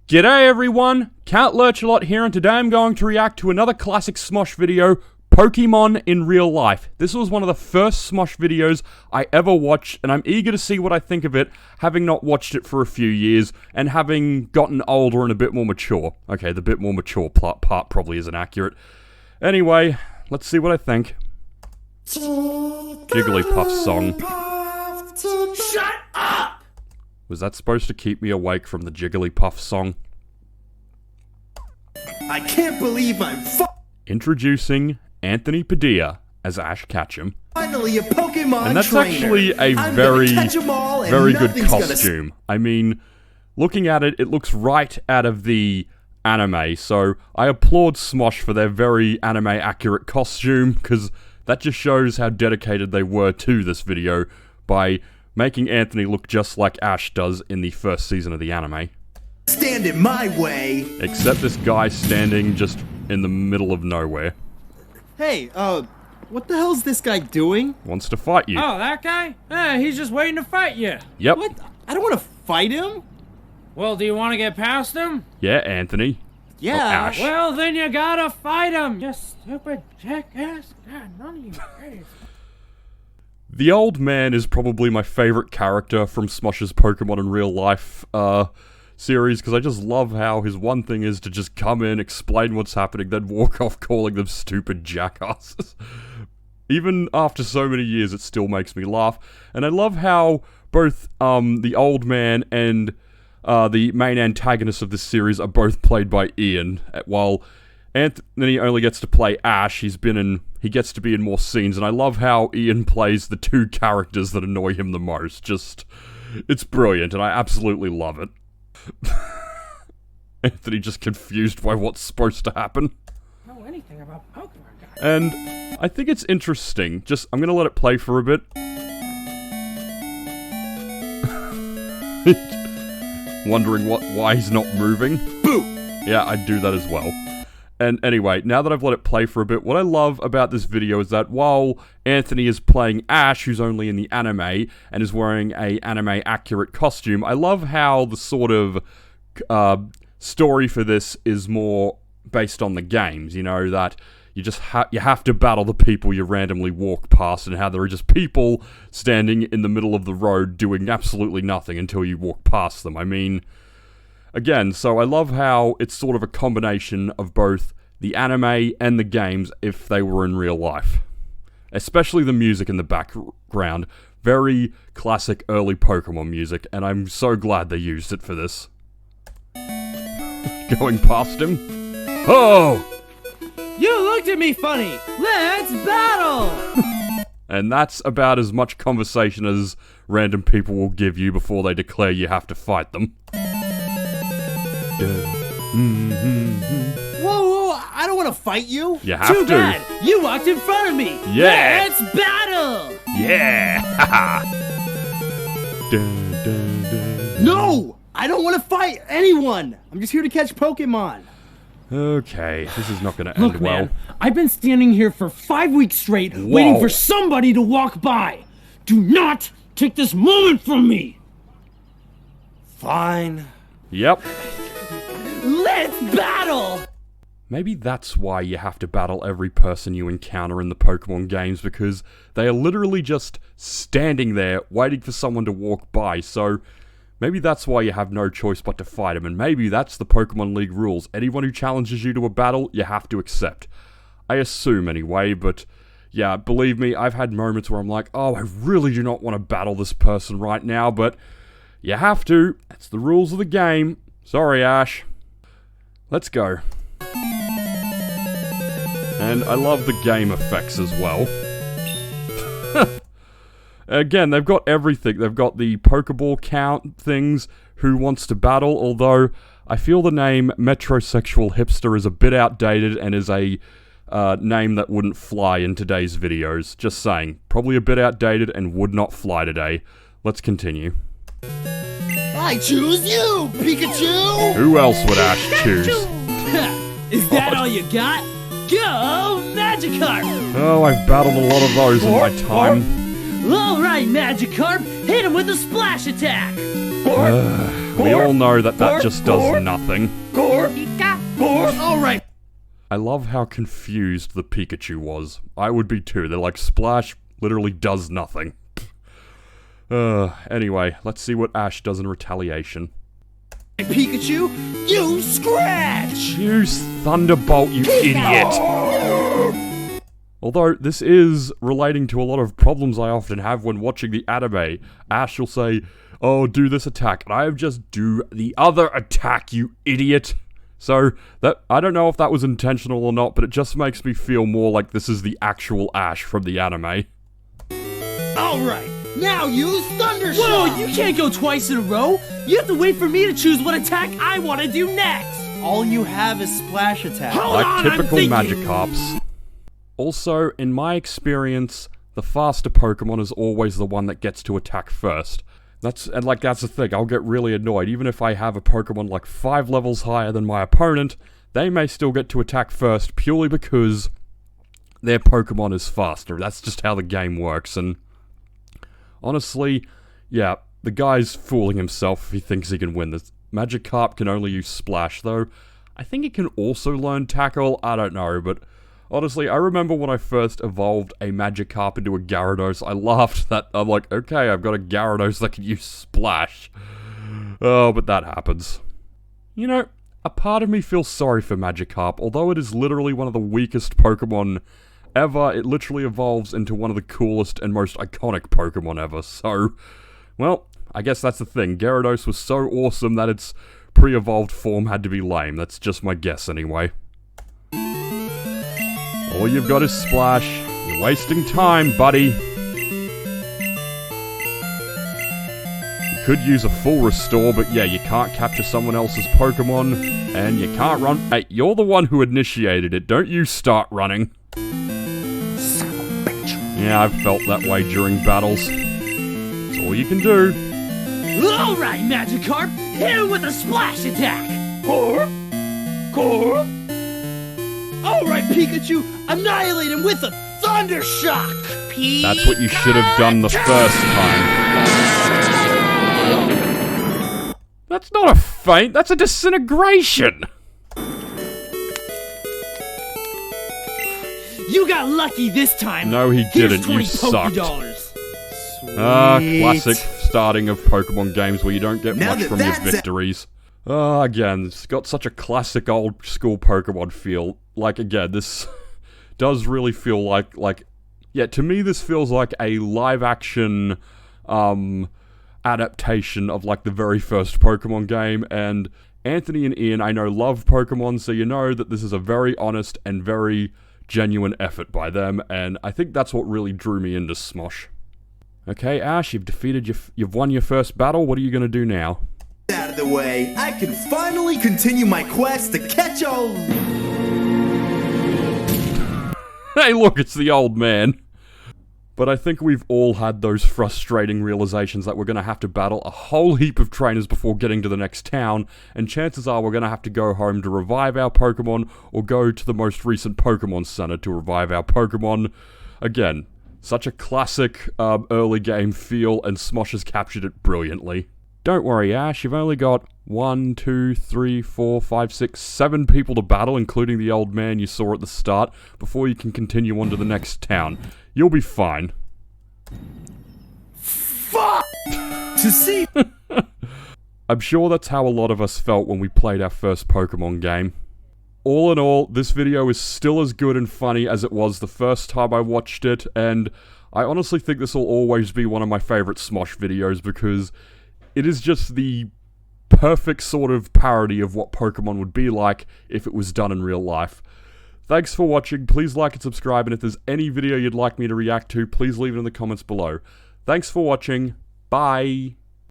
G'day everyone, Count Lurchalot here, and today I'm going to react to another classic Smosh video, Pokemon in real life. This was one of the first Smosh videos I ever watched, and I'm eager to see what I think of it, having not watched it for a few years, and having gotten older and a bit more mature. Okay, the bit more mature part probably isn't accurate. Anyway, let's see what I think. Jigglypuff's song. Shut up! Was that supposed to keep me awake from the Jigglypuff song? I can't believe I'm Introducing Anthony Padilla as Ash Ketchum. finally a Pokemon And that's trainer. actually a I'm very, gonna catch 'em all and very good nothing's gonna costume. I mean, looking at it, it looks right out of the anime, so I applaud Smosh for their very anime-accurate costume, because that just shows how dedicated they were to this video by making Anthony look just like Ash does in the first season of the anime. stand in my way. Except this guy standing just in the middle of nowhere. Hey, what the hell's this guy doing? Wants to fight you. Oh, that guy? He's just waiting to fight you. Yep. What? I don't want to fight him. Well, do you want to get past him? Yeah, Anthony. Yeah. Oh, Ash. Well, then you gotta fight him, you stupid jackass. God, none of you crazy. The old man is probably my favorite character from Smosh's Pokemon in real life series, because I just love how his one thing is to just come in, explain what's happening, then walk off calling them stupid jackasses. Even after so many years, it still makes me laugh. And I love how both the old man and the main antagonist of this series are both played by Ian, while Anthony only gets to play Ash. He gets to be in more scenes, and I love how Ian plays the two characters that annoy him the most. It's brilliant, and I absolutely love it. Anthony just confused by what's supposed to happen. Know anything about Pokemon, guys? And I think it's interesting. I'm gonna let it play for a bit. Wondering why he's not moving. Boo! Yeah, I'd do that as well. And anyway, now that I've let it play for a bit, what I love about this video is that while Anthony is playing Ash, who's only in the anime, and is wearing a anime-accurate costume, I love how the sort of story for this is more based on the games, you know, that you just you have to battle the people you randomly walk past, and how there are just people standing in the middle of the road doing absolutely nothing until you walk past them. I mean, again, so I love how it's sort of a combination of both the anime and the games if they were in real life. Especially the music in the background. Very classic early Pokemon music, and I'm so glad they used it for this. Going past him. Oh! You looked at me funny. Let's battle. And that's about as much conversation as random people will give you before they declare you have to fight them. Whoa, I don't want to fight you. You have Too to. bad. You walked in front of me. Yeah. Let's battle. Yeah! Dun, dun, dun. No, I don't want to fight anyone. I'm just here to catch Pokemon. Okay, this is not gonna end Look, well. man, I've been standing here for 5 weeks straight, waiting for somebody to walk by. Do not take this moment from me. Fine. Yep. Let's battle. Maybe that's why you have to battle every person you encounter in the Pokemon games, because they are literally just standing there waiting for someone to walk by, so maybe that's why you have no choice but to fight them, and maybe that's the Pokemon League rules. Anyone who challenges you to a battle, you have to accept. I assume anyway, but yeah, believe me, I've had moments where I'm like, oh, I really do not want to battle this person right now, but you have to. That's the rules of the game. Sorry, Ash. Let's go. And I love the game effects as well. Again, they've got everything. They've got the Pokeball count things, who wants to battle, although I feel the name Metrosexual Hipster is a bit outdated and is a name that wouldn't fly in today's videos. Just saying. Probably a bit outdated and would not fly today. Let's continue. I choose you, Pikachu. Who else would Ash choose? Is that all you got? Go, Magikarp! Oh, I've battled a lot of those in my time. All right, Magikarp, hit him with a splash attack. We all know that that just does nothing. Alright. I love how confused the Pikachu was. I would be too. They're like, Splash literally does nothing. Anyway, let's see what Ash does in retaliation. Pikachu, you scratch! Use Thunderbolt, you idiot! Although, this is relating to a lot of problems I often have when watching the anime. Ash will say, oh, do this attack, and I have just do the other attack, you idiot! So, that I don't know if that was intentional or not, but it just makes me feel more like this is the actual Ash from the anime. Alright, now use Thunder Shock! Whoa, you can't go twice in a row! You have to wait for me to choose what attack I want to do next! All you have is Splash Attack. Hold Like on, typical I'm thinking. Magikarps. Also, in my experience, the faster Pokemon is always the one that gets to attack first. That's the thing, I'll get really annoyed. Even if I have a Pokemon like 5 levels higher than my opponent, they may still get to attack first purely because their Pokemon is faster. That's just how the game works, and honestly, yeah, the guy's fooling himself if he thinks he can win this. Magikarp can only use Splash, though. I think it can also learn Tackle, I don't know, but honestly, I remember when I first evolved a Magikarp into a Gyarados, I laughed that, I'm like, okay, I've got a Gyarados that can use Splash. Oh, but that happens. You know, a part of me feels sorry for Magikarp, although it is literally one of the weakest Pokemon ever, it literally evolves into one of the coolest and most iconic Pokemon ever, so, well, I guess that's the thing. Gyarados was so awesome that its pre-evolved form had to be lame. That's just my guess anyway. All you've got is Splash. You're wasting time, buddy. You could use a full restore, but yeah, you can't capture someone else's Pokemon, and you can't run. Hey, you're the one who initiated it. Don't you start running. Yeah, I've felt that way during battles. That's all you can do. Alright, Magikarp, hit him with a Splash Attack! Alright, Pikachu, annihilate him with a Thunder Shock! That's what you should have done the first time. That's not a feint, that's a disintegration! You got lucky this time! No, he Here's didn't, 20 you sucked. $20. Classic starting of Pokemon games where you don't get Now much that from your that's it- victories. Again, it's got such a classic old school Pokemon feel. Like, again, this does really feel like, yeah, to me this feels like a live-action, adaptation of, like, the very first Pokemon game, and Anthony and Ian, I know, love Pokemon, so you know that this is a very honest and very genuine effort by them, and I think that's what really drew me into Smosh. Okay, Ash, you've won your first battle. What are you gonna do now? Out of the way, I can finally continue my quest to catch all. Hey, look, it's the old man. But I think we've all had those frustrating realizations that we're gonna have to battle a whole heap of trainers before getting to the next town, and chances are we're gonna have to go home to revive our Pokemon, or go to the most recent Pokemon Center to revive our Pokemon. Again, such a classic early game feel, and Smosh has captured it brilliantly. Don't worry, Ash, you've only got 1, 2, 3, 4, 5, 6, 7 people to battle, including the old man you saw at the start, before you can continue on to the next town. You'll be fine. Fuck! To see. I'm sure that's how a lot of us felt when we played our first Pokemon game. All in all, this video is still as good and funny as it was the first time I watched it, and I honestly think this will always be one of my favorite Smosh videos because it is just the perfect sort of parody of what Pokemon would be like if it was done in real life. Thanks for watching, please like and subscribe, and if there's any video you'd like me to react to, please leave it in the comments below. Thanks for watching, bye!